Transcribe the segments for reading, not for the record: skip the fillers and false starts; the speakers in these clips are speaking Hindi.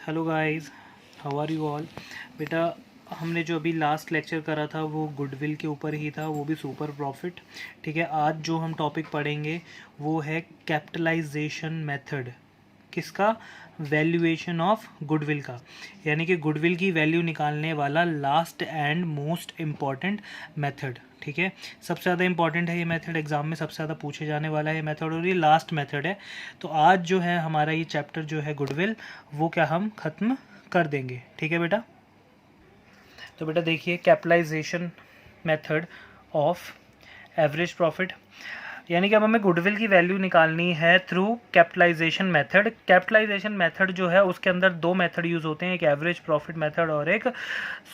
Hello guys, how are you all. बेटा, हमने जो अभी लास्ट लेक्चर करा था वो गुडविल के ऊपर ही था, वो भी सुपर प्रॉफिट। ठीक है, आज जो हम टॉपिक पढ़ेंगे वो है कैपिटलाइजेशन मेथड। किसका? वैल्यूएशन ऑफ गुडविल का, यानी कि गुडविल की वैल्यू निकालने वाला last and most important method. ठीक है, सबसे ज़्यादा इंपॉर्टेंट है ये मेथड, एग्जाम में सबसे ज़्यादा पूछे जाने वाला है मेथड, और ये लास्ट मेथड है। तो आज जो है हमारा ये चैप्टर जो है गुडविल, वो क्या हम ख़त्म कर देंगे। ठीक है बेटा, तो बेटा देखिए, capitalization method of average profit, यानी कि अब हमें गुडविल की वैल्यू निकालनी है through capitalization method. Capitalization method जो है उसके अंदर दो मेथड यूज़ होते हैं, एक एवरेज प्रॉफिट मेथड और एक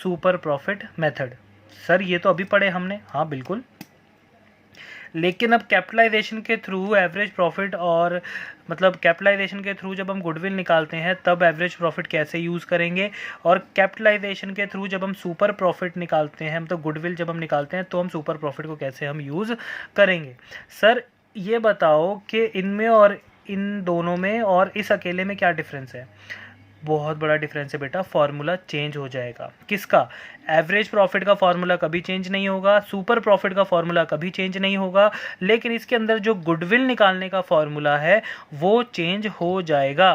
सुपर प्रॉफिट मेथड। सर ये तो अभी पढ़े हमने, हाँ बिल्कुल, लेकिन अब कैपिटलाइजेशन के थ्रू एवरेज प्रॉफिट और मतलब कैपिटलाइजेशन के थ्रू जब हम गुडविल निकालते हैं तब एवरेज प्रॉफिट कैसे यूज़ करेंगे, और कैपिटलाइजेशन के थ्रू जब हम सुपर प्रॉफिट निकालते हैं, मतलब गुडविल जब हम निकालते हैं तो हम सुपर प्रॉफिट को कैसे हम यूज़ करेंगे। सर ये बताओ कि इनमें और इन दोनों में और इस अकेले में क्या डिफरेंस है। बहुत बड़ा डिफरेंस है बेटा, फॉर्मूला चेंज हो जाएगा। किसका? एवरेज प्रॉफिट का फॉर्मूला कभी चेंज नहीं होगा, सुपर प्रॉफिट का फॉर्मूला कभी चेंज नहीं होगा, लेकिन इसके अंदर जो गुडविल निकालने का फॉर्मूला है वो चेंज हो जाएगा।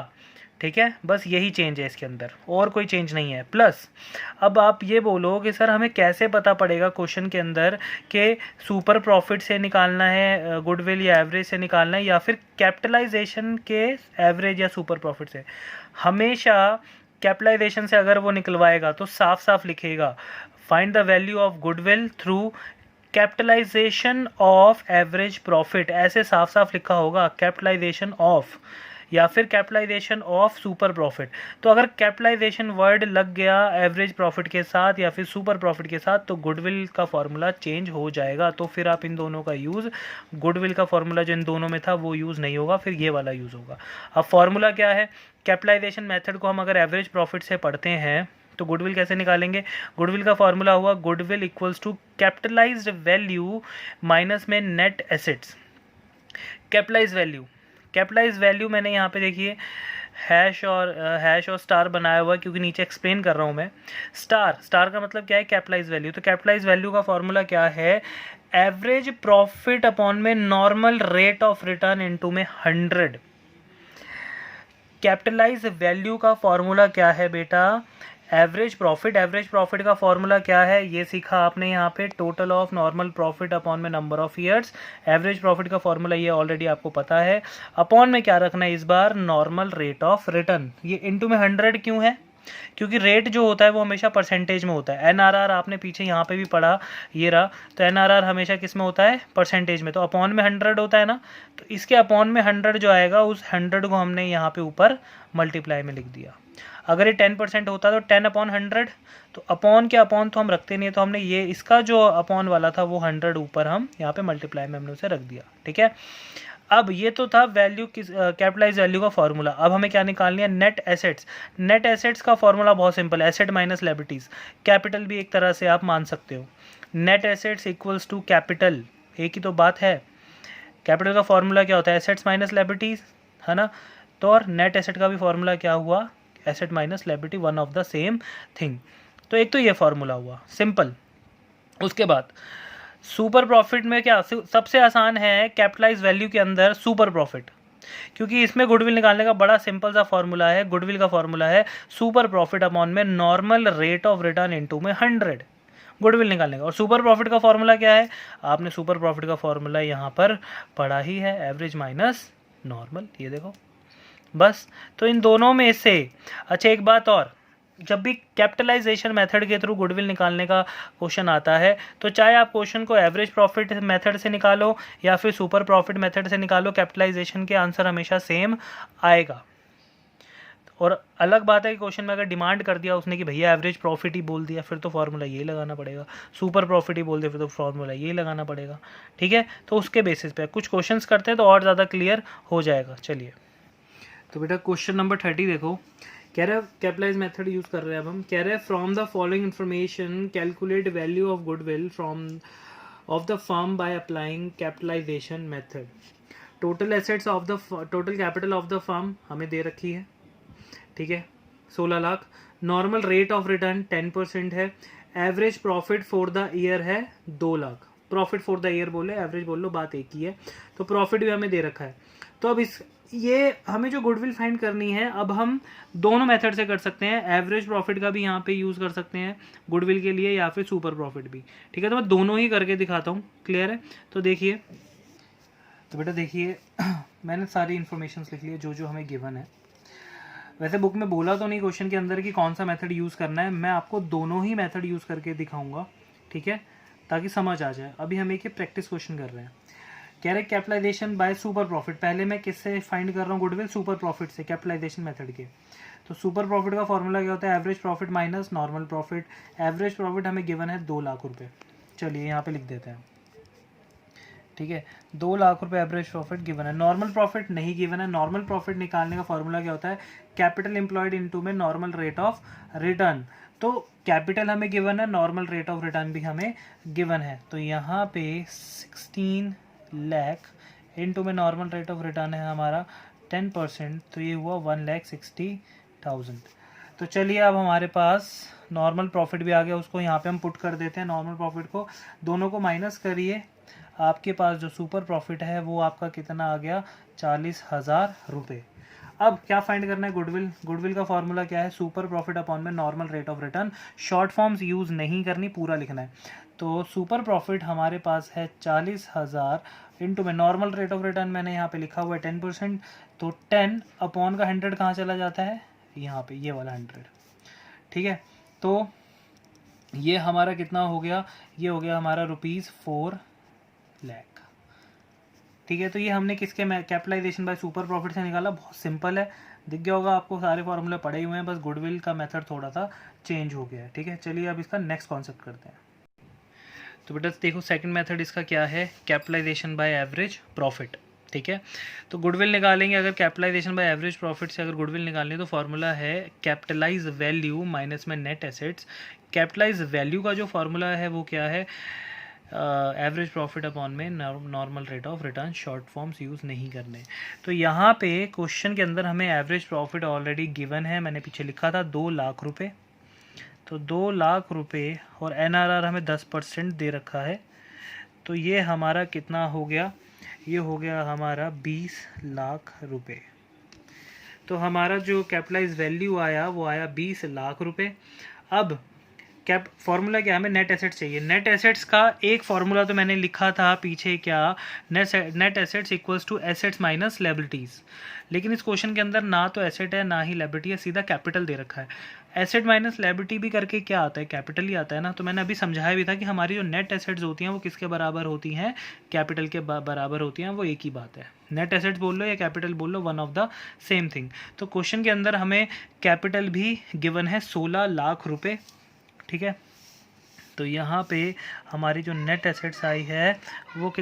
ठीक है, बस यही चेंज है इसके अंदर, और कोई चेंज नहीं है। प्लस अब आप ये बोलो कि सर हमें कैसे पता पड़ेगा क्वेश्चन के अंदर कि सुपर प्रॉफिट से निकालना है गुडविल, या एवरेज से निकालना है, या फिर कैपिटलाइजेशन के एवरेज या सुपर प्रॉफिट से। हमेशा कैपिटलाइजेशन से अगर वो निकलवाएगा तो साफ साफ लिखेगा find the value of goodwill through capitalization of average profit, ऐसे साफ साफ लिखा होगा, कैपिटलाइजेशन ऑफ या फिर कैपिटलाइजेशन ऑफ सुपर प्रॉफिट। तो अगर कैपिटलाइजेशन वर्ड लग गया एवरेज प्रॉफिट के साथ या फिर सुपर प्रॉफिट के साथ तो गुडविल का फॉर्मूला चेंज हो जाएगा। तो फिर आप इन दोनों का यूज़, गुडविल का फॉर्मूला जो इन दोनों में था वो यूज़ नहीं होगा, फिर ये वाला यूज़ होगा। अब फॉर्मूला क्या है? कैपिटलाइजेशन मेथड को हम अगर एवरेज प्रॉफिट से पढ़ते हैं तो गुडविल कैसे निकालेंगे? गुडविल का फॉर्मूला हुआ goodwill equals to capitalized value minus में net assets. Capitalize value, capitalize value मैंने यहाँ पे देखिए हैश और स्टार बनाया हुआ है, क्योंकि नीचे एक्सप्लेन कर रहा हूँ मैं। स्टार का मतलब क्या है? Capitalize value. तो कैपिटलाइज वैल्यू का फॉर्मूला क्या है? एवरेज प्रॉफिट अपॉन में normal rate of return into में 100। कैपिटलाइज वैल्यू का फॉर्मूला क्या है बेटा? एवरेज प्रॉफिट का फॉर्मूला क्या है ये सीखा आपने यहाँ पे, total of normal profit upon में number of years. Average profit का फॉर्मूला ये ऑलरेडी आपको पता है। अपॉन में क्या रखना है इस बार? Normal rate of return. ये इनटू में 100 क्यों है? क्योंकि रेट जो होता है वो हमेशा परसेंटेज में होता है। एनआरआर आपने पीछे यहाँ पे भी पढ़ा, ये रहा। तो एनआरआर हमेशा किस में होता है? परसेंटेज में। तो अपॉन में 100 होता है ना, तो इसके अपॉन में 100 जो आएगा उस 100 को हमने यहाँ पे ऊपर मल्टीप्लाई में लिख दिया। अगर ये 10% होता तो 10/100, तो अपॉन के अपॉन तो हम रखते नहीं है, तो हमने ये इसका जो अपॉन वाला था वो 100 ऊपर हम यहाँ पे मल्टीप्लाई में हमने उसे रख दिया। ठीक है, अब ये तो था वैल्यू किस कैपिटलाइज वैल्यू का फॉर्मूला। अब हमें क्या निकालनी है? Net assets. नेट एसेट्स का फॉर्मूला बहुत सिंपल है, एसेट माइनस लायबिलिटीज। कैपिटल भी एक तरह से आप मान सकते हो। Net assets equals to capital, एक ही तो बात है। कैपिटल का फॉर्मूला क्या होता है? एसेट्स माइनस लायबिलिटीज, है ना। तो और नेट एसेट का भी फॉर्मूला क्या हुआ? Asset minus liability, one of the same thing. तो एक तो ये फॉर्मूला हुआ सिंपल। उसके बाद सुपर प्रॉफिट में क्या? सबसे आसान है कैपिटलाइज वैल्यू के अंदर सुपर प्रॉफिट, क्योंकि इसमें गुडविल निकालने का बड़ा सिंपल सा फॉर्मूला है। गुडविल का फॉर्मूला है सुपर प्रॉफिट अपॉन में normal rate of return into में 100, गुडविल निकालने का। और सुपर प्रॉफिट का फॉर्मूला क्या है? आपने सुपर प्रॉफिट का फॉर्मूला यहाँ पर पढ़ा ही है, एवरेज माइनस नॉर्मल, ये देखो बस। तो इन दोनों में से, अच्छा एक बात और, जब भी कैपिटलाइजेशन मेथड के थ्रू गुडविल निकालने का क्वेश्चन आता है तो चाहे आप क्वेश्चन को एवरेज प्रॉफिट मेथड से निकालो या फिर सुपर प्रॉफिट मेथड से निकालो, कैपिटलाइजेशन के आंसर हमेशा सेम आएगा। और अलग बात है कि क्वेश्चन में अगर डिमांड कर दिया उसने कि भैया एवरेज प्रॉफिट ही बोल दिया, फिर तो फार्मूला ये लगाना पड़ेगा। सुपर प्रॉफिट ही बोल दिया फिर तो फार्मूला ये लगाना पड़ेगा। ठीक है, तो उसके बेसिस पे कुछ क्वेश्चंस करते हैं तो और ज़्यादा क्लियर हो जाएगा। चलिए, तो बेटा क्वेश्चन नंबर 30 देखो, कह रहा है कैपिटलाइज मेथड यूज कर रहे हैं अब हम। कह रहे हैं from the following information calculate value of goodwill from of the firm by applying capitalization method. Total assets of the total capital of the firm हमें दे रखी है, ठीक है। 16 lakh. Normal rate of return 10% है। Average profit for the year है 2 lakh. Profit for the year बोले, एवरेज बोल लो, बात एक ही है। तो प्रॉफिट भी हमें दे रखा है। तो अब ये हमें जो गुडविल फाइंड करनी है, अब हम दोनों मेथड से कर सकते हैं। एवरेज प्रॉफिट का भी यहाँ पे यूज़ कर सकते हैं गुडविल के लिए, या फिर सुपर प्रॉफिट भी। ठीक है, तो मैं दोनों ही करके दिखाता हूँ। क्लियर है? तो देखिए, तो बेटा देखिए मैंने सारी इन्फॉर्मेशन लिख ली है जो जो हमें गिवन है। वैसे बुक में बोला तो नहीं क्वेश्चन के अंदर कि कौन सा मेथड यूज़ करना है, मैं आपको दोनों ही मेथड यूज़ करके दिखाऊंगा। ठीक है, ताकि समझ आ जाए। अभी हम एक प्रैक्टिस क्वेश्चन कर रहे हैं। कह रहे कैपिटलाइजेशन बाय सुपर प्रॉफिट। पहले मैं किससे फाइंड कर रहा हूँ गुडविल? सुपर प्रॉफिट से, कैपिटलाइजेशन मेथड के। तो सुपर प्रॉफिट का फॉर्मूला क्या होता है? Average profit minus normal profit. Average profit हमें गिवन है 2 लाख रुपए। चलिए यहाँ पे लिख देते हैं। ठीक है, 2 लाख रुपए एवरेज प्रॉफिट गिवन है। नॉर्मल प्रॉफिट नहीं गिवन है। नॉर्मल प्रॉफिट निकालने का फॉर्मूला क्या होता है? कैपिटल एम्प्लॉयड इनटू में नॉर्मल रेट ऑफ रिटर्न। तो कैपिटल हमें गिवन है, नॉर्मल रेट ऑफ रिटर्न भी हमें गिवन है। तो यहाँ पे 16 लाख इनटू में नॉर्मल रेट ऑफ रिटर्न है हमारा 10%, तो ये हुआ 1,60,000। तो चलिए अब हमारे पास नॉर्मल प्रॉफिट भी आ गया, उसको यहाँ पे हम पुट कर देते हैं। नॉर्मल प्रॉफिट को दोनों को माइनस करिए, आपके पास जो सुपर प्रॉफिट है वो आपका कितना आ गया? 40,000 रुपये। अब क्या फाइंड करना है? गुडविल। गुडविल का फॉर्मूला क्या है? सुपर प्रॉफिट अपॉन में normal rate of return. Short forms use नहीं करनी, पूरा लिखना है। तो सुपर प्रॉफिट हमारे पास है 40,000 इंटू में नॉर्मल रेट ऑफ रिटर्न मैंने यहाँ पे लिखा हुआ है 10%। तो 10 अपॉन का 100 कहाँ चला जाता है? यहाँ पे, ये वाला 100। ठीक है, तो ये हमारा कितना हो गया? ये हो गया हमारा ₹4 लाख। ठीक है, तो ये हमने किसके कैपिटलाइजेशन बाय सुपर प्रॉफिट से निकाला। बहुत सिंपल है, दिख गया होगा आपको, सारे फॉर्मूले पड़े हुए हैं, बस गुडविल का मेथड थोड़ा सा चेंज हो गया है। ठीक है, चलिए अब इसका नेक्स्ट कॉन्सेप्ट करते हैं। तो बेटा देखो, सेकंड मेथड इसका क्या है? Capitalization by average profit. ठीक है, तो गुडविल निकालेंगे। अगर कैपिटलाइजेशन बाय एवरेज प्रॉफिट से अगर गुडविल निकालनी है तो फॉर्मूला है कैपिटलाइज वैल्यू माइनस में नेट एसेट्स। कैपिटलाइज वैल्यू का जो फॉर्मूला है वो क्या है? एवरेज प्रॉफिट अपॉन में normal rate of return. Short forms use नहीं करने। तो यहाँ पे क्वेश्चन के अंदर हमें एवरेज प्रॉफिट ऑलरेडी गिवन है, मैंने पीछे लिखा था 2 लाख रुपए। तो 2 लाख रुपए और एनआरआर हमें 10% दे रखा है। तो ये हमारा कितना हो गया? ये हो गया हमारा 20 लाख रुपए। तो हमारा जो कैपिटलाइज वैल्यू आया वो आया 20 लाख रुपए। अब कैप फॉर्मूला क्या? हमें नेट एसेट्स चाहिए। नेट एसेट्स का एक फॉर्मूला तो मैंने लिखा था पीछे, क्या? Net assets equals to assets minus liabilities. लेकिन इस क्वेश्चन के अंदर ना तो एसेट है ना ही लायबिलिटी है, सीधा कैपिटल दे रखा है। एसेट माइनस लायबिलिटी भी करके क्या आता है? कैपिटल ही आता है ना। तो मैंने अभी समझाया भी था कि हमारी जो नेट एसेट्स होती हैं वो किसके बराबर होती हैं? कैपिटल के बराबर होती हैं। वो एक ही बात है, नेट एसेट्स बोल लो या कैपिटल बोल लो, one of the same thing. तो क्वेश्चन के अंदर हमें कैपिटल भी गिवन है 16 लाख रुपये। ठीक है, तो यहाँ पे हमारी जो नेट एसेट्स आई है वो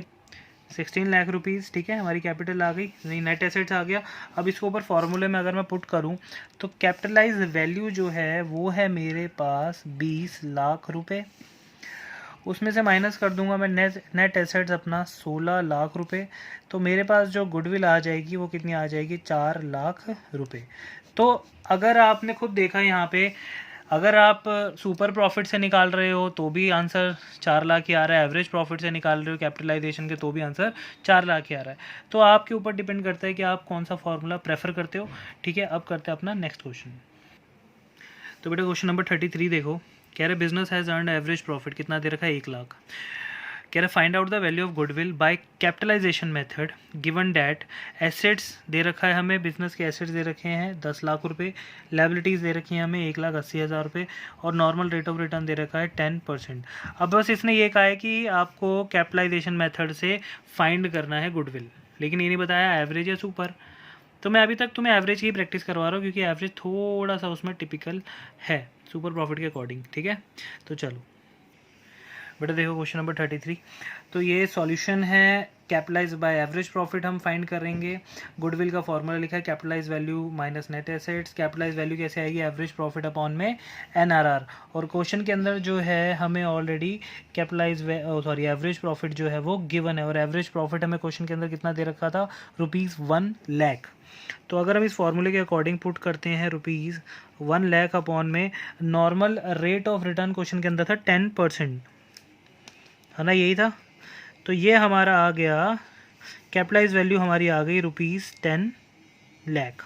16 लाख रुपीज़। ठीक है, हमारी कैपिटल आ गई, नहीं नेट एसेट्स आ गया। अब इसके ऊपर फॉर्मूले में अगर मैं पुट करूँ तो कैपिटलाइज वैल्यू जो है वो है मेरे पास 20 लाख रुपए। उसमें से माइनस कर दूंगा मैं नेट एसेट्स अपना 16 लाख रुपए। तो मेरे पास जो गुडविल आ जाएगी वो कितनी आ जाएगी? 4 लाख रुपए। तो अगर आपने खुद देखा यहाँ पे, अगर आप सुपर प्रॉफिट से निकाल रहे हो तो भी आंसर 4 लाख ही आ रहा है, एवरेज प्रॉफिट से निकाल रहे हो कैपिटलाइजेशन के तो भी आंसर 4 लाख ही आ रहा है। तो आपके ऊपर डिपेंड करता है कि आप कौन सा फॉर्मूला प्रेफर करते हो। ठीक है, अब करते हैं अपना नेक्स्ट क्वेश्चन। तो बेटा क्वेश्चन नंबर 33 देखो, कह रहे business has earned average profit, कितना दे रखा है? 1 लाख। कह रहे find out the value of goodwill by capitalization method given that assets दे रखा है हमें, बिजनेस के एसेट्स दे रखे हैं 10 लाख रुपए, लायबिलिटीज़ दे रखी हैं हमें 1,80,000 रुपये और नॉर्मल रेट ऑफ रिटर्न दे रखा है 10%। अब बस इसने ये कहा है कि आपको कैपिटलाइजेशन मेथड से फाइंड करना है गुडविल, लेकिन ये नहीं बताया एवरेज या सुपर। तो मैं अभी तक तुम्हें एवरेज की प्रैक्टिस करवा रहा हूँ क्योंकि एवरेज थोड़ा सा उसमें टिपिकल है सुपर प्रॉफिट के अकॉर्डिंग। ठीक है, तो चलो बेटा देखो क्वेश्चन नंबर 33, तो ये सॉल्यूशन है। कैपिटलाइज बाय एवरेज प्रॉफिट हम फाइंड करेंगे। गुडविल का फॉर्मूला लिखा है capitalize value minus net assets. Capitalize value कैसे आएगी, एवरेज प्रॉफिट अपॉन में एनआरआर। और क्वेश्चन के अंदर जो है हमें ऑलरेडी कैपिटलाइज एवरेज प्रॉफिट जो है वो गिवन है, और एवरेज प्रॉफिट हमें क्वेश्चन के अंदर कितना दे रखा था, ₹1,00,000। तो अगर हम इस फॉर्मूले के अकॉर्डिंग पुट करते हैं ₹1,00,000 अपॉन में normal rate of return question के अंदर था 10%, है ना, यही था। तो ये हमारा आ गया, कैपिटलाइज वैल्यू हमारी आ गई ₹10,00,000।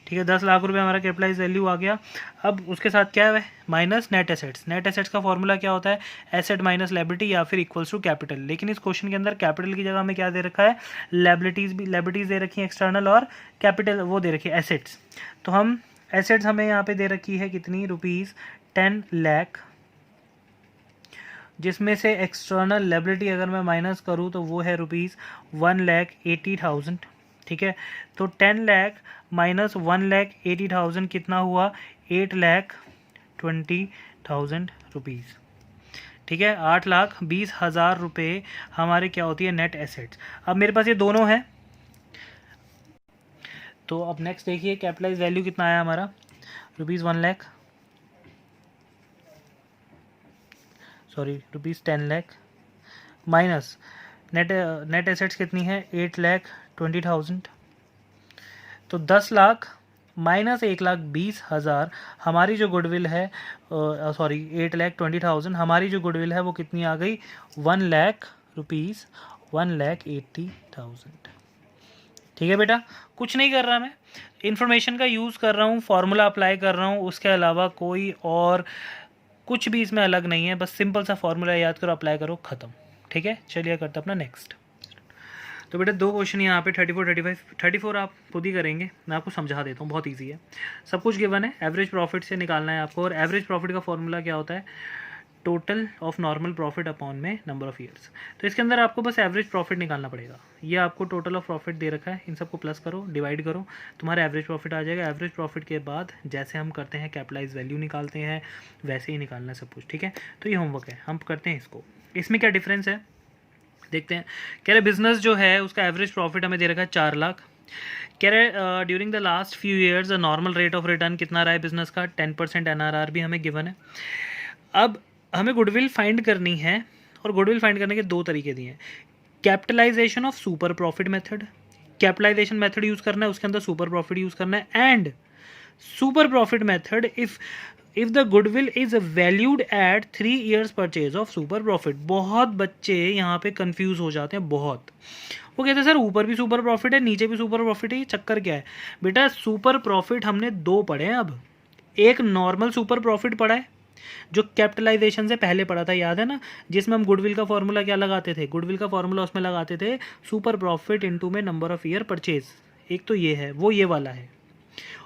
ठीक है, 10 लाख रुपए हमारा कैपिटलाइज वैल्यू आ गया। अब उसके साथ क्या है, minus net assets. Net assets का फॉर्मूला क्या होता है, एसेट माइनस लायबिलिटी या फिर इक्वल्स टू कैपिटल। लेकिन इस क्वेश्चन के अंदर कैपिटल की जगह हमें क्या दे रखा है, लायबिलिटीज दे रखी है एक्सटर्नल, और कैपिटल वो दे रखी है एसेट्स। तो हम एसेट्स हमें यहाँ पे दे रखी है कितनी, ₹10,00,000, जिसमें से एक्सटर्नल लायबिलिटी अगर मैं माइनस करूँ तो वो है ₹1,80,000। ठीक है, तो 10 लाख माइनस 1,80,000 कितना हुआ, 8,20,000 रुपीज़। ठीक है, 8,20,000 रुपये हमारे क्या होती है, नेट एसेट्स। अब मेरे पास ये दोनों है, तो अब नेक्स्ट देखिए कैपिटलाइज वैल्यू कितना आया हमारा, ₹1,00,000 ₹10,00,000 माइनस नेट एसेट्स कितनी है, 8,20,000। तो 10 लाख माइनस 1,20,000 हमारी जो गुडविल है, 8,20,000 हमारी जो गुडविल है वो कितनी आ गई, ₹1,00,000, 1,80,000। ठीक है बेटा, कुछ नहीं कर रहा मैं, इन्फॉर्मेशन का यूज़ कर रहा हूँ, फॉर्मूला अप्लाई कर रहा हूँ, उसके अलावा कोई और कुछ भी इसमें अलग नहीं है। बस सिंपल सा फॉर्मूला याद करो, अप्लाई करो, ख़त्म। ठीक है, चलिए करते अपना नेक्स्ट। तो बेटा दो क्वेश्चन यहाँ पे 34, 35, 34 आप खुद ही करेंगे, मैं आपको समझा देता हूँ, बहुत इजी है, सब कुछ गिवन है। एवरेज प्रॉफिट से निकालना है आपको, और एवरेज प्रॉफिट का फॉर्मूला क्या होता है, total of normal profit upon में नंबर ऑफ ईयर्स। तो इसके अंदर आपको बस एवरेज प्रॉफिट निकालना पड़ेगा। ये आपको टोटल ऑफ प्रॉफिट दे रखा है, इन सबको प्लस करो, डिवाइड करो, तुम्हारा एवरेज प्रॉफिट आ जाएगा। एवरेज प्रॉफिट के बाद जैसे हम करते हैं कैपिटलाइज वैल्यू निकालते हैं, वैसे ही निकालना है सब कुछ। ठीक है, तो ये होमवर्क है, हम करते हैं इसको। इसमें क्या डिफरेंस है देखते हैं। कह रहे बिजनेस जो है उसका एवरेज प्रॉफिट हमें दे रखा है 4 लाख। कह रहे during the last few years normal rate of return कितना रहा है बिजनेस का, 10% एनआरआर भी हमें गिवन है। अब हमें गुडविल फाइंड करनी है, और गुडविल फाइंड करने के दो तरीके दिए हैं, capitalization of super profit method, capitalization method use करना है, उसके अंदर सुपर प्रॉफिट यूज़ करना है, and super profit method if the goodwill is valued at 3 years purchase of super profit. बहुत बच्चे यहाँ पे कंफ्यूज हो जाते हैं, बहुत। वो कहते हैं सर ऊपर भी सुपर प्रॉफिट है, नीचे भी सुपर प्रॉफिट है, ये चक्कर क्या है। बेटा सुपर प्रॉफिट हमने दो पढ़े हैं अब, एक नॉर्मल सुपर प्रॉफिट पढ़ा है जो कैपिटलाइजेशन से पहले पढ़ा था, याद है ना, जिसमें हम गुडविल का फॉर्मूला क्या लगाते थे, गुडविल का फॉर्मूला उसमें लगाते थे सुपर प्रॉफिट इनटू में नंबर ऑफ ईयर परचेज। एक तो ये है, वो ये वाला है,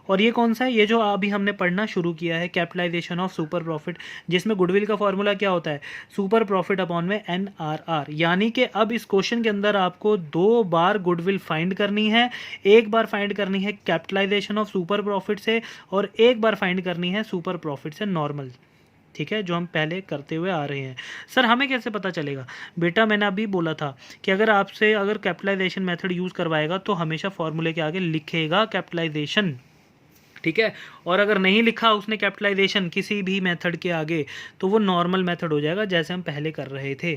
और ये कौन सा है, ये जो अभी हमने पढ़ना शुरू किया है कैपिटलाइजेशन ऑफ सुपर प्रॉफिट, जिसमें गुडविल का फॉर्मूला क्या होता है, सुपर प्रॉफिट अपॉन में एनआरआर। यानी कि अब इस क्वेश्चन के अंदर आपको 2 बार गुडविल फाइंड करनी है, एक बार फाइंड करनी है कैपिटलाइजेशन ऑफ सुपर प्रॉफिट से, और एक बार फाइंड करनी है सुपर प्रॉफिट से नॉर्मल। ठीक है, जो हम पहले करते हुए आ रहे हैं। सर हमें कैसे पता चलेगा, बेटा मैंने अभी बोला था कि अगर कैपिटलाइजेशन मेथड यूज़ करवाएगा तो हमेशा फॉर्मूले के आगे लिखेगा कैपिटलाइजेशन। ठीक है, और अगर नहीं लिखा उसने कैपिटलाइजेशन किसी भी मेथड के आगे, तो वो नॉर्मल मेथड हो जाएगा जैसे हम पहले कर रहे थे।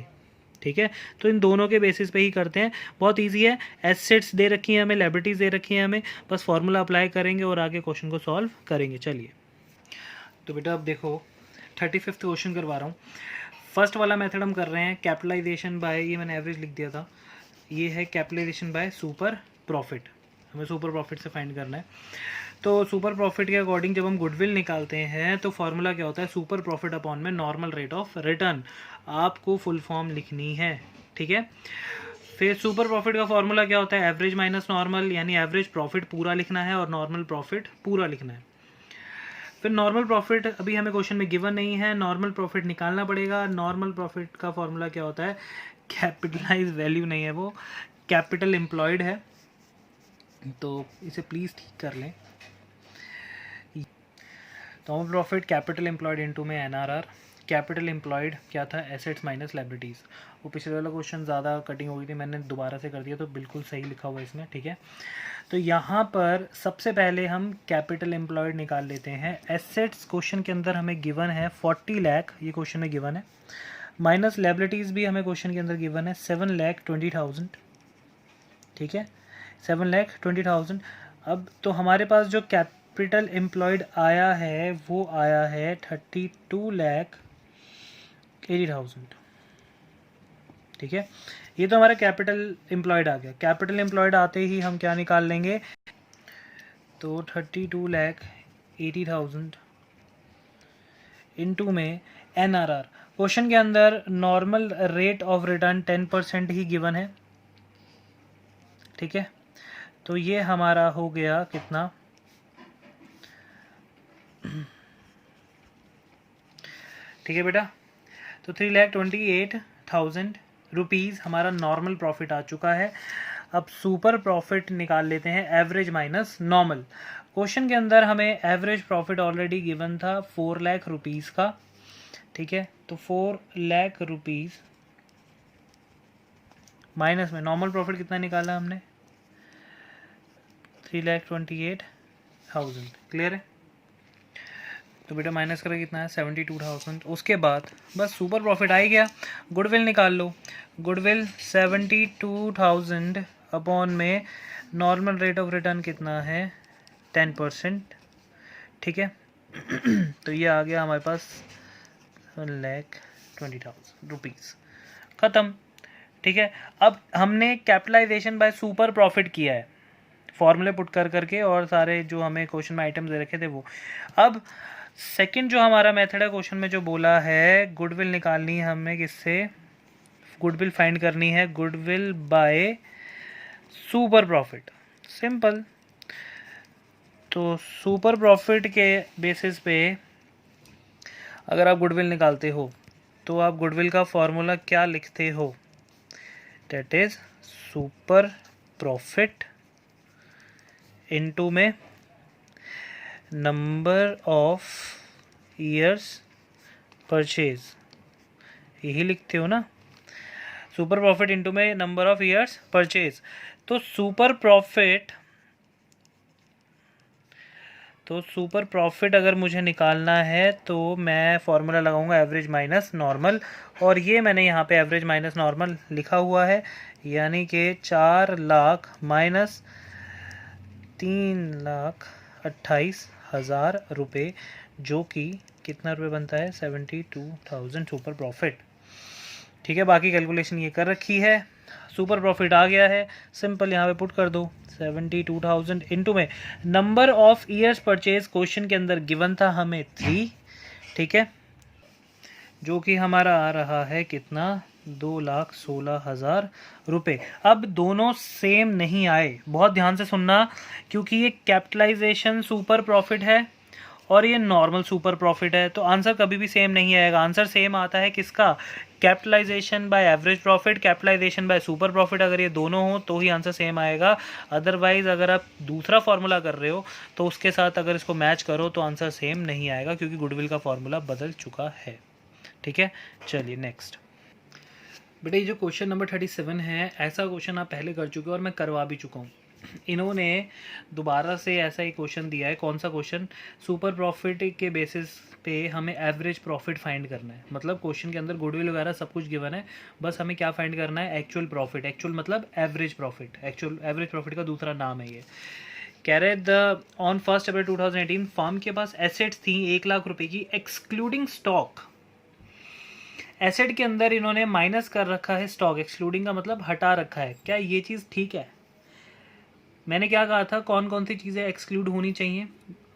ठीक है, तो इन दोनों के बेसिस पे ही करते हैं, बहुत इजी है। एसेट्स दे रखी हैं हमें, लायबिलिटीज दे रखी हैं हमें, बस फॉर्मूला अप्लाई करेंगे और आगे क्वेश्चन को सॉल्व करेंगे। चलिए, तो बेटा अब देखो 35th क्वेश्चन करवा रहा हूँ। फर्स्ट वाला मेथड हम कर रहे हैं कैपिटलाइजेशन बाय, ये मैंने एवरेज लिख दिया था, ये है कैपिटलाइजेशन बाय सुपर प्रॉफिट, हमें सुपर प्रॉफिट से फाइंड करना है। तो सुपर प्रॉफिट के अकॉर्डिंग जब हम गुडविल निकालते हैं तो फॉर्मूला क्या होता है, सुपर प्रॉफिट अपॉन में नॉर्मल रेट ऑफ रिटर्न। आपको फुल फॉर्म लिखनी है। ठीक है, फिर सुपर प्रॉफिट का फॉर्मूला क्या होता है, एवरेज माइनस नॉर्मल, यानी एवरेज प्रॉफिट पूरा लिखना है और नॉर्मल प्रॉफिट पूरा लिखना है। फिर नॉर्मल प्रॉफिट अभी हमें क्वेश्चन में गिवन नहीं है, नॉर्मल प्रॉफिट निकालना पड़ेगा। नॉर्मल प्रॉफिट का फॉर्मूला क्या होता है, कैपिटलाइज वैल्यू नहीं है, वो कैपिटल एम्प्लॉयड है, तो इसे प्लीज़ ठीक कर लें। Normal profit capital employed into में एनआरआर, कैपिटल एम्प्लॉयड क्या था, एसेट्स माइनस लायबिलिटीज़। वो पिछले वाला क्वेश्चन ज़्यादा कटिंग हो गई थी, मैंने दोबारा से कर दिया तो बिल्कुल सही लिखा हुआ है इसमें, ठीक है। तो यहाँ पर सबसे पहले हम कैपिटल एम्प्लॉयड निकाल लेते हैं। एसेट्स क्वेश्चन के अंदर हमें गिवन है 40 लाख, ये क्वेश्चन में गिवन है, माइनस लायबिलिटीज़ भी हमें क्वेश्चन के अंदर गिवन है 7,20,000, ठीक है, 7,20,000। अब तो हमारे पास जो कैपिटल एम्प्लॉयड आया है वो आया है 32,80,000, ठीक है। ये तो हमारा कैपिटल एम्प्लॉयड आ गया। कैपिटल एम्प्लॉयड आते ही हम क्या निकाल लेंगे, तो 32,80,000 इनटू में NRR। क्वेश्चन के अंदर normal rate of return 10% he given है, ठीक है। तो ये हमारा हो गया कितना, ठीक है बेटा। तो 3,28,000 रुपीज़ हमारा नॉर्मल प्रॉफिट आ चुका है। अब सुपर प्रॉफिट निकाल लेते हैं, एवरेज माइनस नॉर्मल। क्वेश्चन के अंदर हमें एवरेज प्रॉफिट ऑलरेडी गिवन था 4 लाख रुपीज़ का, ठीक है। तो 4 लाख रुपीज़ माइनस में नॉर्मल प्रॉफिट कितना निकाला हमने, 3,28,000, क्लियर है। तो बेटा माइनस करें कितना है, 72,000। उसके बाद बस सुपर प्रॉफिट आ ही गया। गुडविल निकाल लो। गुडविल 72,000 अपॉन में नॉर्मल रेट ऑफ रिटर्न कितना है, 10%, ठीक है। तो ये आ गया हमारे पास 1,20,000 रुपीज़, ख़त्म, ठीक है। अब हमने कैपिटलाइजेशन बाय सुपर प्रॉफिट किया है, फॉर्मूले पुट कर करके, और सारे जो हमें क्वेश्चन में आइटम्स दे रखे थे वो। अब सेकंड जो हमारा मेथड है क्वेश्चन में जो बोला है, गुडविल निकालनी है हमें, किससे, गुडविल फाइंड करनी है, goodwill bye super profit, simple. तो सुपर प्रॉफिट के बेसिस पे अगर आप गुडविल निकालते हो तो आप गुडविल का फॉर्मूला क्या लिखते हो, that is super profit into में नंबर ऑफ ईयर्स परचेज, यही लिखते हो ना, सुपर प्रॉफिट इनटू में नंबर ऑफ ईयर्स परचेज। तो सुपर प्रॉफिट अगर मुझे निकालना है तो मैं फॉर्मूला लगाऊंगा एवरेज माइनस नॉर्मल, और ये मैंने यहाँ पे एवरेज माइनस नॉर्मल लिखा हुआ है, यानी कि 4 लाख माइनस 3,28,000 रुपये, जो कि कितना रुपये बनता है, 72,000 सुपर प्रॉफिट, ठीक है। बाकी कैलकुलेशन ये कर रखी है, सुपर प्रॉफिट आ गया है, सिंपल यहाँ पे पुट कर दो 72,000 इनटू में number of years purchase, question के अंदर गिवन था हमें 3, ठीक है, जो कि हमारा आ रहा है कितना, 2,16,000 रुपये। अब दोनों सेम नहीं आए, बहुत ध्यान से सुनना, क्योंकि ये कैपिटलाइजेशन सुपर प्रॉफिट है और ये नॉर्मल सुपर प्रॉफिट है, तो आंसर कभी भी सेम नहीं आएगा। आंसर सेम आता है किसका, capitalization by average profit, capitalization by super profit, अगर ये दोनों हो तो ही आंसर सेम आएगा। अदरवाइज अगर आप दूसरा फॉर्मूला कर रहे हो तो उसके साथ अगर इसको मैच करो तो आंसर सेम नहीं आएगा, क्योंकि गुडविल का फॉर्मूला बदल चुका है, ठीक है। चलिए नेक्स्ट। बेटा ये जो क्वेश्चन नंबर 37 है, ऐसा क्वेश्चन आप पहले कर चुके हो और मैं करवा भी चुका हूँ। इन्होंने दोबारा से ऐसा ही क्वेश्चन दिया है। कौन सा क्वेश्चन, सुपर प्रॉफिट के बेसिस पे हमें एवरेज प्रॉफिट फाइंड करना है। मतलब क्वेश्चन के अंदर गुडविल वगैरह सब कुछ गिवन है, बस हमें क्या फाइंड करना है, एक्चुअल प्रॉफिट। एक्चुअल मतलब average profit, actual average profit का दूसरा नाम है ये। कह रहे द ऑन 1 अप्रैल 2018 फर्म के पास एसेट्स थी 1 लाख रुपए की एक्सक्लूडिंग स्टॉक। एसेट के अंदर इन्होंने माइनस कर रखा है स्टॉक, एक्सक्लूडिंग का मतलब हटा रखा है। क्या ये चीज़ ठीक है? मैंने क्या कहा था, कौन कौन सी चीज़ें एक्सक्लूड होनी चाहिए।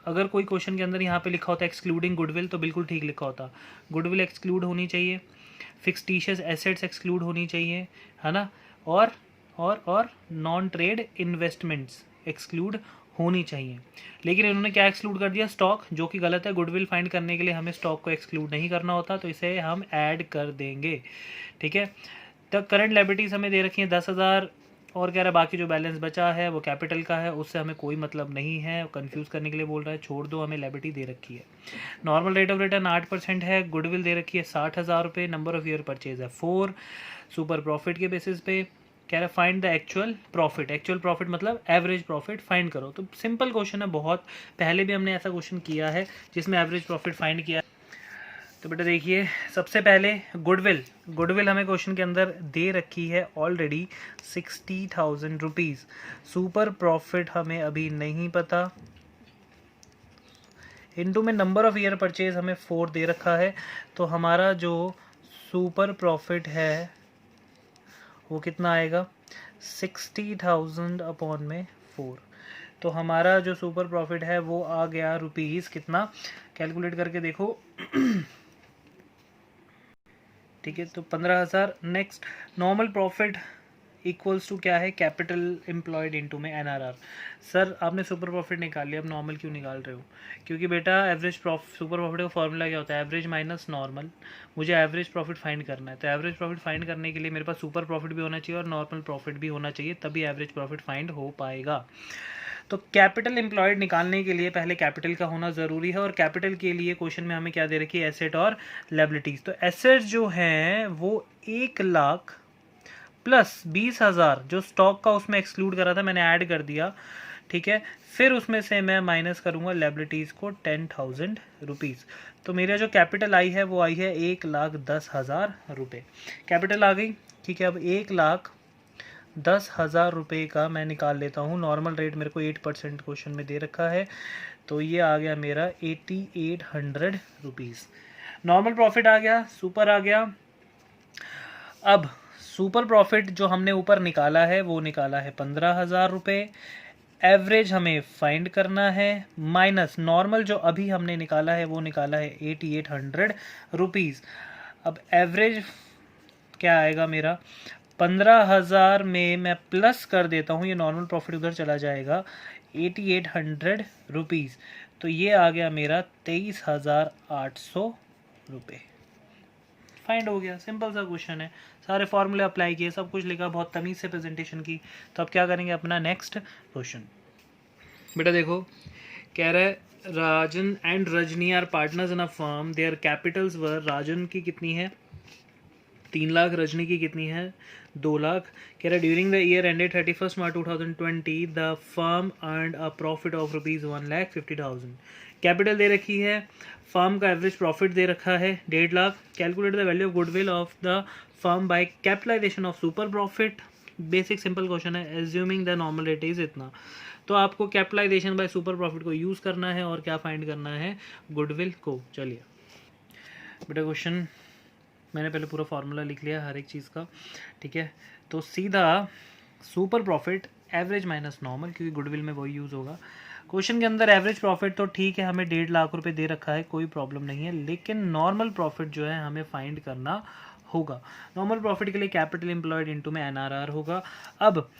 अगर कोई क्वेश्चन के अंदर यहाँ पे लिखा होता है एक्सक्लूडिंग गुडविल, तो बिल्कुल ठीक लिखा होता। गुडविल एक्सक्लूड होनी चाहिए, फिक्सटिशियस एसेट्स एक्सक्लूड होनी चाहिए, है ना, और नॉन ट्रेड इन्वेस्टमेंट्स एक्सक्लूड होनी चाहिए। लेकिन इन्होंने क्या एक्सक्लूड कर दिया, स्टॉक, जो कि गलत है। गुडविल फाइंड करने के लिए हमें स्टॉक को एक्सक्लूड नहीं करना होता, तो इसे हम ऐड कर देंगे, ठीक है। तो करंट लायबिलिटीज़ हमें दे रखी है 10,000 और कह रहा है बाकी जो बैलेंस बचा है वो कैपिटल का है, उससे हमें कोई मतलब नहीं है, कंफ्यूज करने के लिए बोल रहा है, छोड़ दो, हमें लायबिलिटी दे रखी है। नॉर्मल रेट ऑफ रिटर्न 8% है, गुडविल दे रखी है 60,000 रुपये, नंबर ऑफ ईयर परचेज है 4, सुपर प्रॉफिट के बेसिस पे कह रहा है find the actual profit. Actual profit मतलब एवरेज प्रॉफिट फाइंड करो। तो सिंपल क्वेश्चन है बहुत, पहले भी हमने ऐसा क्वेश्चन किया है जिसमें एवरेज प्रॉफिट फाइंड किया। तो बेटा देखिए, सबसे पहले गुडविल हमें क्वेश्चन के अंदर दे रखी है ऑलरेडी 60,000 रुपीज़। सुपर प्रॉफिट हमें अभी नहीं पता, इनटू में नंबर ऑफ ईयर परचेज हमें 4 दे रखा है। तो हमारा जो सुपर प्रॉफिट है वो कितना आएगा, 60,000 अपॉन में 4। तो हमारा जो सुपर प्रॉफिट है वो आ गया रुपीज़ कितना, कैलकुलेट करके देखो ठीक है, तो 15,000। Next, normal profit equals to क्या है, कैपिटल एम्प्लॉयड इनटू में एनआरआर। सर आपने सुपर प्रॉफिट निकाल लिया, अब नॉर्मल क्यों निकाल रहे हो? क्योंकि बेटा एवरेज सुपर प्रॉफिट का फॉर्मूला क्या होता है, एवरेज माइनस नॉर्मल। मुझे एवरेज प्रॉफिट फाइंड करना है, तो एवरेज प्रॉफिट फाइंड करने के लिए मेरे पास सुपर प्रॉफिट भी होना चाहिए और नॉर्मल प्रॉफिट भी होना चाहिए, तभी एवरेज प्रॉफिट फाइंड हो पाएगा। तो कैपिटल एम्प्लॉयड निकालने के लिए पहले कैपिटल का होना ज़रूरी है, और कैपिटल के लिए क्वेश्चन में हमें क्या दे रखी है, एसेट और लायबिलिटीज़। तो एसेट जो हैं वो 1,00,000 प्लस 20,000 जो स्टॉक का उसमें एक्सक्लूड करा था मैंने ऐड कर दिया, ठीक है। फिर उसमें से मैं माइनस करूंगा लायबिलिटीज़ को 10,000 रुपीज़। तो मेरा जो कैपिटल आई है वो आई है 1,10,000 रुपये, कैपिटल आ गई, ठीक है। अब 1,10,000 रुपये का मैं निकाल लेता हूँ, नॉर्मल रेट मेरे को 8% क्वेश्चन में दे रखा है, तो ये आ गया मेरा 8,800 रुपीज़। नॉर्मल प्रॉफिट आ गया, सुपर आ गया। अब सुपर प्रॉफिट जो हमने ऊपर निकाला है वो निकाला है 15,000 रुपये, एवरेज हमें फाइंड करना है, माइनस नॉर्मल जो अभी हमने निकाला है वो निकाला है 8,800 रुपीज़। अब एवरेज क्या आएगा मेरा, 15,000 में मैं प्लस कर देता हूँ, ये नॉर्मल प्रॉफिट उधर चला जाएगा 8,800 रुपीज़, तो ये आ गया मेरा 23,800 रुपये। फाइंड हो गया, सिंपल सा क्वेश्चन है, सारे फॉर्मूले अप्लाई किए, सब कुछ लिखा, बहुत तमीज़ से प्रेजेंटेशन की। तो अब क्या करेंगे, अपना नेक्स्ट क्वेश्चन। बेटा देखो, कह रहा है Rajan and Rajni are partners in a firm, their capitals were, Rajan की कितनी है 3 लाख, रजनी की कितनी है 2 लाख। कह रहा है during the year ended 31 March 2020 the firm earned a profit of rupees 1,50,000। Capital दे रखी है, फर्म का एवरेज प्रॉफिट दे रखा है 1.5 lakh. Calculate the value of goodwill of the firm by capitalization of super profit. Basic simple question है, assuming the normal rate is इतना। तो आपको कैपिटलाइजेशन बाय सुपर प्रॉफिट को यूज़ करना है और क्या फाइंड करना है, गुडविल को। चलिए बेटा, क्वेश्चन मैंने पहले पूरा फार्मूला लिख लिया हर एक चीज़ का, ठीक है। तो सीधा super profit average minus normal, क्योंकि गुडविल में वही यूज़ होगा। क्वेश्चन के अंदर एवरेज प्रॉफिट तो ठीक है, हमें 1.5 लाख रुपए दे रखा है, कोई प्रॉब्लम नहीं है, लेकिन नॉर्मल प्रॉफिट जो है हमें फाइंड करना होगा। नॉर्मल प्रॉफिट के लिए कैपिटल एम्प्लॉयड इनटू में एनआरआर होगा। अब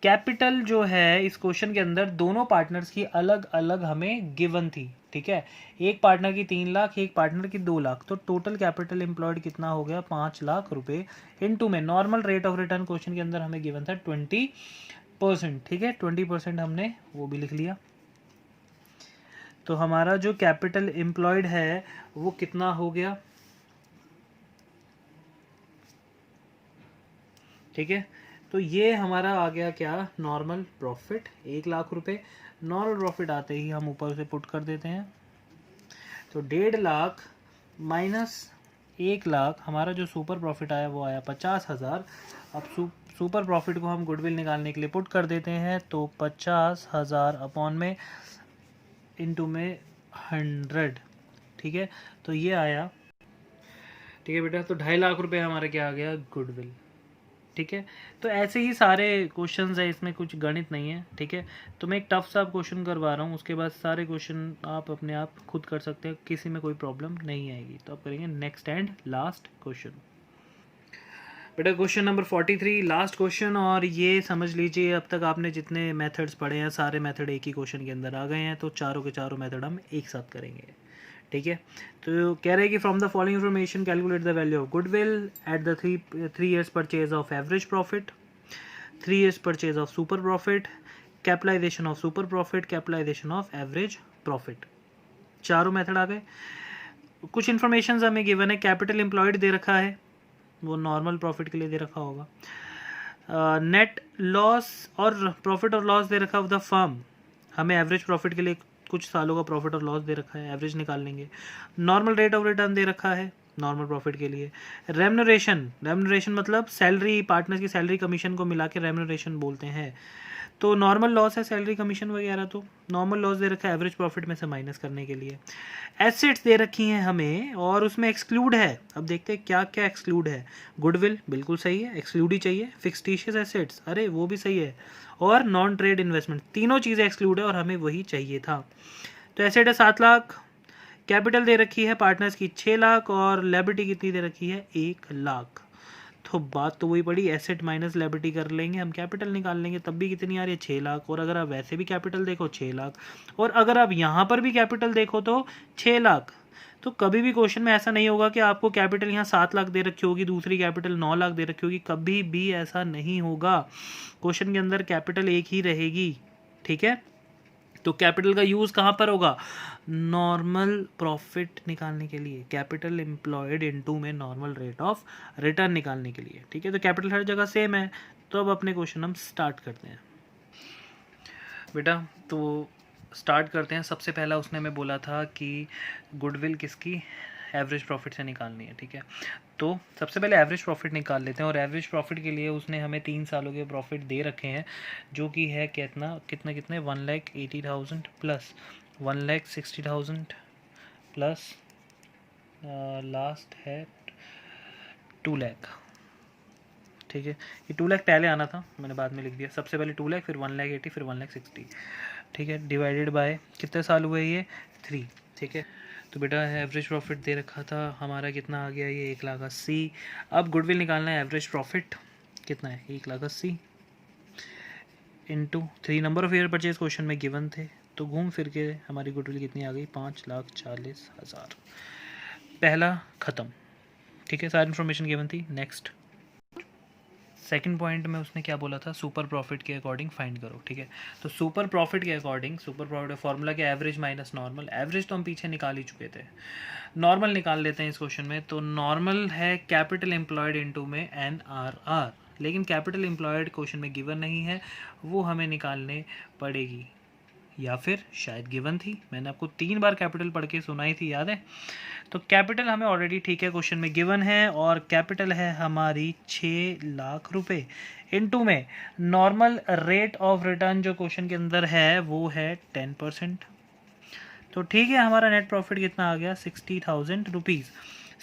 कैपिटल जो है इस क्वेश्चन के अंदर दोनों पार्टनर्स की अलग अलग हमें गिवन थी, ठीक है। एक पार्टनर की 3 लाख, एक पार्टनर की 2 लाख, तो टोटल कैपिटल एम्प्लॉयड कितना हो गया 5 लाख रुपए, इनटू में normal rate of return question के अंदर हमें गिवन था 20%, ठीक है। 20% हमने वो भी लिख लिया। तो हमारा जो कैपिटल एम्प्लॉयड है वो कितना हो गया, ठीक है। तो ये हमारा आ गया क्या, नॉर्मल प्रॉफिट 1 लाख रुपए। नॉर्मल प्रॉफिट आते ही हम ऊपर से पुट कर देते हैं, तो 1.5 लाख माइनस 1 लाख, हमारा जो सुपर प्रॉफिट आया वो आया 50,000। अब सुपर प्रॉफिट को हम गुडविल निकालने के लिए पुट कर देते हैं, तो 50,000 अपॉन में इनटू में 100, ठीक है। तो ये आया, ठीक है बेटा। तो 2.5 लाख रुपए हमारा क्या आ गया, गुडविल, ठीक है। तो ऐसे ही सारे क्वेश्चंस है, इसमें कुछ गणित नहीं है, ठीक है। तो मैं एक टफ सा क्वेश्चन करवा रहा हूँ, उसके बाद सारे क्वेश्चन आप अपने आप खुद कर सकते हैं, किसी में कोई प्रॉब्लम नहीं आएगी। तो आप करेंगे नेक्स्ट एंड लास्ट क्वेश्चन। बेटा क्वेश्चन नंबर 43, लास्ट क्वेश्चन, और ये समझ लीजिए अब तक आपने जितने मेथड्स पढ़े हैं सारे मेथड एक ही क्वेश्चन के अंदर आ गए हैं, तो चारों के चारों मेथड हम एक साथ करेंगे, ठीक है। तो कह रहे हैं कि from the following information calculate the value of goodwill at the 3 years purchase of average profit. 3 is purchase of super profit, capitalization of super profit, capitalization of average profit. चारों मेथड आ गए। कुछ इन्फॉर्मेशन हमें गिवन है, कैपिटल एम्प्लॉयड दे रखा है, वो नॉर्मल प्रॉफिट के लिए दे रखा होगा। नेट लॉस और प्रॉफिट और लॉस दे रखा ऑफ द फर्म, हमें एवरेज प्रॉफिट के लिए कुछ सालों का प्रॉफिट और लॉस दे रखा है, एवरेज निकाल लेंगे। नॉर्मल रेट ऑफ रिटर्न दे रखा है नॉर्मल प्रॉफिट के लिए। रेम्यूनरेशन मतलब सैलरी, पार्टनर्स की सैलरी कमीशन को मिला के रेम्यूनरेशन बोलते हैं। तो नॉर्मल लॉस है सैलरी कमीशन वगैरह, तो नॉर्मल लॉस दे रखा है एवरेज प्रॉफिट में से माइनस करने के लिए। एसेट्स दे रखी हैं हमें और उसमें एक्सक्लूड है, अब देखते हैं क्या क्या एक्सक्लूड है। गुडविल बिल्कुल सही है, एक्सक्लूड ही चाहिए। फिक्सटिशियस एसेट्स, अरे वो भी सही है। और नॉन ट्रेड इन्वेस्टमेंट, तीनों चीज़ें एक्सक्लूड है और हमें वही चाहिए था। तो एसेट है 7 लाख, कैपिटल दे रखी है पार्टनर्स की 6 लाख और लायबिलिटी कितनी दे रखी है 1 लाख। तो बात तो वही पड़ी, एसेट माइनस लायबिलिटी कर लेंगे हम, कैपिटल निकाल लेंगे, तब भी कितनी आ रही है 6 लाख। और अगर आप वैसे भी कैपिटल देखो 6 लाख, और अगर आप यहाँ पर भी कैपिटल देखो तो 6 लाख। तो कभी भी क्वेश्चन में ऐसा नहीं होगा कि आपको कैपिटल यहाँ 7 लाख दे रखी होगी, दूसरी कैपिटल 9 लाख दे रखी होगी, कभी भी ऐसा नहीं होगा। क्वेश्चन के अंदर कैपिटल एक ही रहेगी, ठीक है। तो कैपिटल का यूज़ कहाँ पर होगा, नॉर्मल प्रॉफिट निकालने के लिए, कैपिटल एम्प्लॉयड इनटू में नॉर्मल रेट ऑफ रिटर्न निकालने के लिए, ठीक है। तो कैपिटल हर जगह सेम है। तो अब अपने क्वेश्चन हम स्टार्ट करते हैं बेटा। तो स्टार्ट करते हैं। सबसे पहला उसने हमें बोला था कि गुडविल किसकी, एवरेज प्रॉफिट से निकालनी है, ठीक है। तो सबसे पहले एवरेज प्रॉफिट निकाल लेते हैं। और एवरेज प्रॉफिट के लिए उसने हमें 3 सालों के प्रॉफिट दे रखे हैं, जो कि है कितना कितने कितने 1,80,000 प्लस 1,60,000 प्लस लास्ट है 2 लाख, ठीक है। ये 2 लाख पहले आना था, मैंने बाद में लिख दिया। सबसे पहले 2 लाख, फिर 1,80,000, फिर 1,60,000, ठीक है। डिवाइडेड बाय कितने साल हुए ये 3, ठीक है। तो बेटा एवरेज प्रॉफिट दे रखा था हमारा, कितना आ गया ये 1,80,000। अब गुडविल निकालना है, एवरेज प्रॉफिट कितना है 1,80,000 into 3 number of year purchase question में गिवन थे, तो घूम फिर के हमारी गुडविल कितनी आ गई 5,40,000। पहला ख़त्म, ठीक है, सारी इन्फॉर्मेशन गिवन थी। नेक्स्ट सेकंड पॉइंट में उसने क्या बोला था, सुपर प्रॉफिट के अकॉर्डिंग फाइंड करो, ठीक है। तो सुपर प्रॉफिट के अकॉर्डिंग, सुपर प्रॉफिट फार्मूला के एवरेज माइनस नॉर्मल, एवरेज तो हम पीछे निकाल ही चुके थे, नॉर्मल निकाल लेते हैं इस क्वेश्चन में। तो नॉर्मल है कैपिटल एम्प्लॉयड इनटू में NRR, लेकिन कैपिटल एम्प्लॉयड क्वेश्चन में गिवन नहीं है, वो हमें निकालने पड़ेगी, या फिर शायद गिवन थी। मैंने आपको 3 बार कैपिटल पढ़ के सुनाई थी, याद है। तो कैपिटल हमें ऑलरेडी, ठीक है, क्वेश्चन में गिवन है और कैपिटल है हमारी 6 लाख रुपए इनटू में नॉर्मल रेट ऑफ रिटर्न जो क्वेश्चन के अंदर है वो है 10%। तो ठीक है, हमारा नेट प्रॉफिट कितना आ गया 60,000 रुपीज़।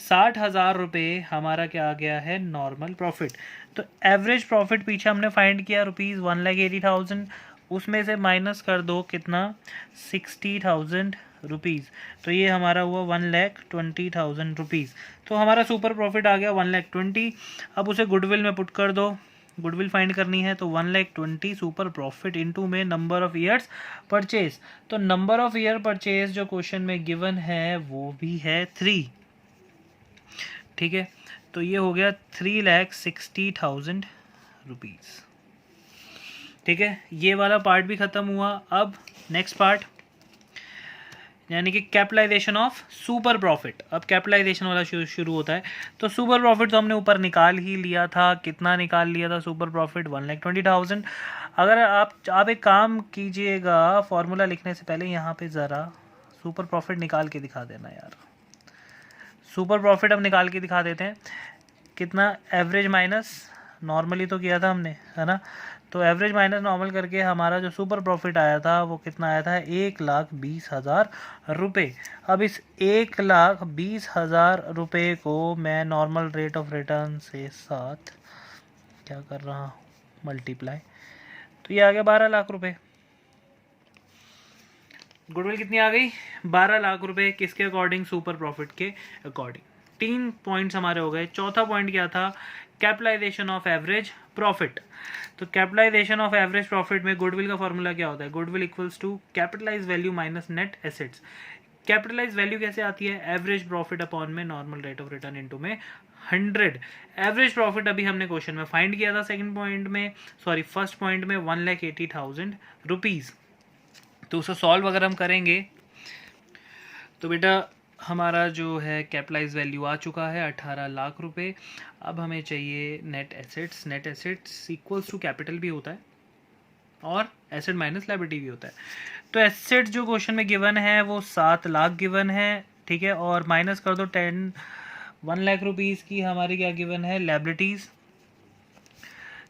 60,000 रुपये हमारा क्या आ गया है नॉर्मल प्रॉफिट। तो एवरेज प्रॉफिट पीछे हमने फाइंड किया रुपीज़ 1,80,000, उसमें से माइनस कर दो कितना 60,000 रुपीज़, तो ये हमारा हुआ 1,20,000 रुपीज़। तो हमारा सुपर प्रॉफिट आ गया 1,20,000। अब उसे गुडविल में पुट कर दो, गुडविल फाइंड करनी है, तो 1,20,000 सुपर प्रॉफिट इनटू में नंबर ऑफ ईयर्स परचेज। तो नंबर ऑफ ईयर परचेज जो क्वेश्चन में गिवन है वो भी है 3, ठीक है। तो ये हो गया 3,60,000 रुपीज़, ठीक है। ये वाला पार्ट भी ख़त्म हुआ। अब नेक्स्ट पार्ट यानी कि कैपिटलाइजेशन ऑफ सुपर प्रॉफिट। अब कैपिटलाइजेशन वाला शुरू होता है। तो सुपर प्रॉफिट तो हमने ऊपर निकाल ही लिया था, कितना निकाल लिया था सुपर प्रॉफिट 1,20,000। अगर आप एक काम कीजिएगा, फॉर्मूला लिखने से पहले यहाँ पे ज़रा सुपर प्रॉफिट निकाल के दिखा देना यार। सुपर प्रॉफिट अब निकाल के दिखा देते हैं, कितना एवरेज माइनस नॉर्मली तो किया था हमने, है ना। तो एवरेज माइनस नॉर्मल करके हमारा जो सुपर प्रॉफिट आया था वो कितना आया था 1,20,000 रुपये। अब इस 1,20,000 रुपये को मैं नॉर्मल रेट ऑफ रिटर्न से साथ क्या कर रहा हूँ मल्टीप्लाई, तो ये आ गया 12 लाख रुपये। गुडविल कितनी आ गई 12 लाख रुपए, किसके अकॉर्डिंग सुपर प्रॉफिट के अकॉर्डिंग। 3 पॉइंट्स हमारे हो गए। चौथा पॉइंट क्या था, कैपिटलाइजेशन ऑफ एवरेज प्रॉफिट। तो कैपिटलाइजेशन ऑफ एवरेज प्रॉफिट में गुडविल का फॉर्मूला क्या होता है, goodwill equals to capitalize value minus net assets. Capitalize value कैसे आती है, एवरेज प्रॉफिट अपॉन में normal rate of return into में 100। एवरेज प्रॉफिट अभी हमने क्वेश्चन में फाइंड किया था सेकंड पॉइंट में, सॉरी फर्स्ट पॉइंट में 1,80,000 रुपीज़। तो उसे सॉल्व अगर हम करेंगे तो बेटा हमारा जो है कैपिटलाइज वैल्यू आ चुका है 18 लाख रुपए। अब हमें चाहिए net assets. Net assets equals to capital भी होता है और एसेट माइनस लायबिलिटी भी होता है। तो एसेट जो क्वेश्चन में गिवन है वो 7 लाख गिवन है, ठीक है, और माइनस कर दो 1 लाख रुपीज़ की हमारी क्या गिवन है, लायबिलिटीज़,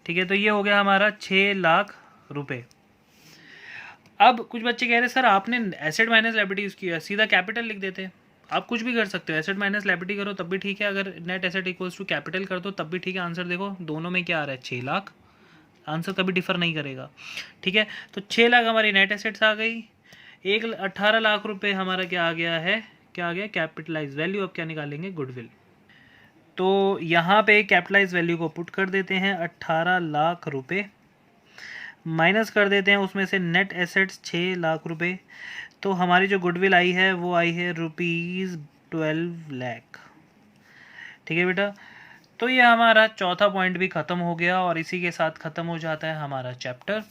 ठीक है। तो ये हो गया हमारा 6 लाख रुपए। अब कुछ बच्चे कह रहे हैं सर आपने एसेट माइनस लायबिलिटीज़ किया, सीधा कैपिटल लिख देते। आप कुछ भी कर सकते हो, एसेट माइनस लायबिलिटी करो तब भी ठीक है, अगर net asset equals to capital कर दो तब भी ठीक है। आंसर देखो दोनों में क्या आ रहा है, 6 लाख। आंसर कभी डिफर नहीं करेगा, ठीक है। तो 6 लाख हमारी नेट एसेट्स आ गई। 18 लाख रुपए हमारा क्या आ गया है, क्या आ गया, कैपिटलाइज वैल्यू। अब क्या निकालेंगे, गुडविल। तो यहाँ पे कैपिटलाइज वैल्यू को पुट कर देते हैं 18 लाख रुपए, माइनस कर देते हैं उसमें से नेट एसेट्स 6 लाख रुपए। तो हमारी जो गुडविल आई है वो आई है ₹12 लाख, ठीक है बेटा। तो ये हमारा चौथा पॉइंट भी ख़त्म हो गया और इसी के साथ ख़त्म हो जाता है हमारा चैप्टर।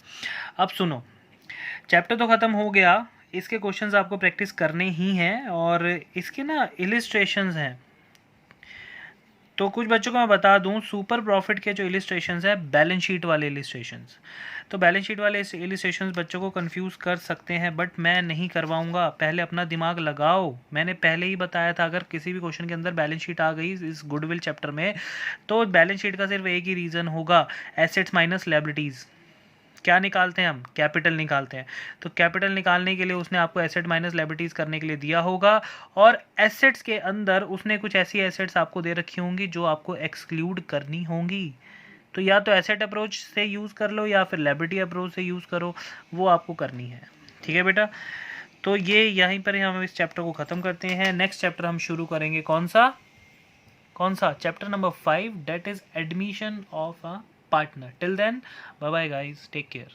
अब सुनो, चैप्टर तो ख़त्म हो गया, इसके क्वेश्चंस आपको प्रैक्टिस करने ही हैं और इसके ना इलिस्ट्रेशंस हैं। तो कुछ बच्चों को मैं बता दूं, सुपर प्रॉफिट के जो इलिस्ट्रेशंस है बैलेंस शीट वाले इलिस्ट्रेशंस, तो बैलेंस शीट वाले इलिस्ट्रेशंस बच्चों को कंफ्यूज कर सकते हैं, बट मैं नहीं करवाऊंगा। पहले अपना दिमाग लगाओ, मैंने पहले ही बताया था अगर किसी भी क्वेश्चन के अंदर बैलेंस शीट आ गई इस गुडविल चैप्टर में तो बैलेंस शीट का सिर्फ एक ही रीज़न होगा, एसेट्स माइनस लायबिलिटीज़। क्या निकालते हैं हम, कैपिटल निकालते हैं। तो कैपिटल निकालने के लिए उसने आपको एसेट माइनस लायबिलिटीज़ करने के लिए दिया होगा और एसेट्स के अंदर उसने कुछ ऐसी एसेट्स आपको दे रखी होंगी जो आपको एक्सक्लूड करनी होंगी। तो या तो एसेट अप्रोच से यूज़ कर लो या फिर लायबिलिटी अप्रोच से यूज़ करो, वो आपको करनी है, ठीक है बेटा। तो ये यहीं पर हम इस चैप्टर को ख़त्म करते हैं। नेक्स्ट चैप्टर हम शुरू करेंगे कौन सा chapter number 5, that is admission of a partner. Till then, bye bye guys, take care.